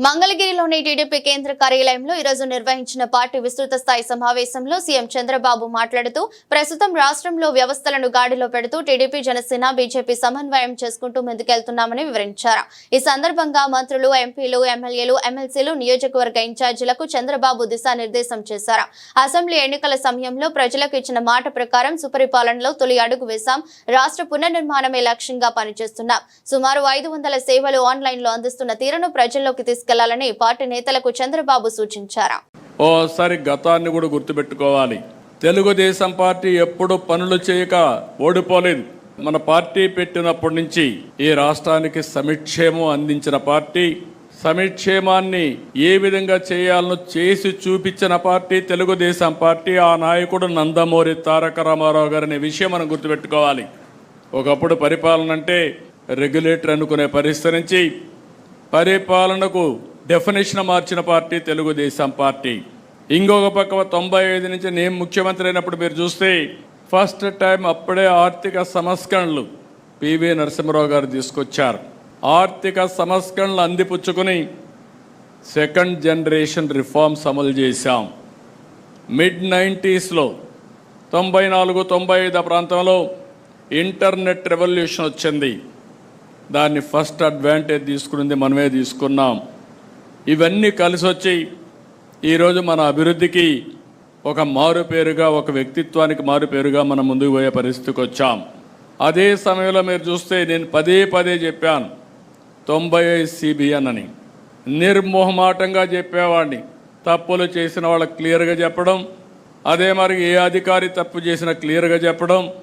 మంగళగిరిలోని టీడీపీ కేంద్ర కార్యాలయంలో ఈరోజు నిర్వహించిన పార్టీ విస్తృత స్థాయి సమావేశంలో సీఎం చంద్రబాబు మాట్లాడుతూ ప్రస్తుతం రాష్ట్రంలో వ్యవస్థలను గాడిలో పెడుతూ టీడీపీ జనసేన బీజేపీ సమన్వయం చేసుకుంటూ ముందుకెళ్తున్నామని వివరించారు. ఈ సందర్భంగా మంత్రులు, ఎంపీలు, ఎమ్మెల్యేలు, ఎమ్మెల్సీలు, నియోజకవర్గ ఇన్ఛార్జీలకు చంద్రబాబు దిశానిర్దేశం చేశారు. అసెంబ్లీ ఎన్నికల సమయంలో ప్రజలకు ఇచ్చిన మాట ప్రకారం సుపరిపాలనలో తొలి అడుగు వేశాం. రాష్ట్ర పునర్నిర్మాణమే లక్ష్యంగా పనిచేస్తున్నాం. సుమారు 500 సేవలు ఆన్లైన్ లో అందిస్తున్న తీరును ప్రజల్లోకి తీసుకెళ్లాలని పార్టీ నేతలకు చంద్రబాబు సూచించారు. ఓసారి గతాన్ని కూడా గుర్తుపెట్టుకోవాలి. తెలుగుదేశం పార్టీ ఎప్పుడు పనులు చేయక ఓడిపోలేదు. మన పార్టీ పెట్టినప్పటి నుంచి ఈ రాష్ట్రానికి సంక్షేమం అందించిన పార్టీ, సంక్షేమాన్ని ఏ విధంగా చేయాలనో చేసి చూపించిన పార్టీ తెలుగుదేశం పార్టీ. ఆ నాయకుడు నందమూరి తారక రామారావు గారు అనే విషయం మనం గుర్తుపెట్టుకోవాలి. ఒకప్పుడు పరిపాలన అంటే రెగ్యులేటర్ అనుకునే పరిస్థితి నుంచి పరిపాలనకు డెఫినేషన్ మార్చిన పార్టీ తెలుగుదేశం పార్టీ. ఇంకొక పక్క 95 నుంచి నేను ముఖ్యమంత్రి అయినప్పుడు మీరు చూస్తే ఫస్ట్ టైం అప్పుడే ఆర్థిక సంస్కరణలు పివి నరసింహారావు గారు తీసుకొచ్చారు. ఆర్థిక సంస్కరణలు అందిపుచ్చుకుని సెకండ్ జనరేషన్ రిఫార్మ్స్ అమలు చేశాం. మిడ్ 90sలో 94, 95 ప్రాంతంలో ఇంటర్నెట్ రెవల్యూషన్ వచ్చింది. దాన్ని ఫస్ట్ అడ్వాంటేజ్ తీసుకున్నది మనమే తీసుకున్నాం. ఇవన్నీ కలిసి వచ్చి ఈరోజు మన అభివృద్ధికి ఒక మారుపేరుగా, ఒక వ్యక్తిత్వానికి మారుపేరుగా మనం ముందుకు పోయే పరిస్థితికి వచ్చాం. అదే సమయంలో మీరు చూస్తే నేను పదే చెప్పాను 95 CBN అని. నిర్మోహమాటంగా చెప్పేవాడిని. తప్పులు చేసిన వాళ్ళకి క్లియర్గా చెప్పడం, అదే మరి ఏ అధికారి తప్పు చేసినా క్లియర్గా చెప్పడం,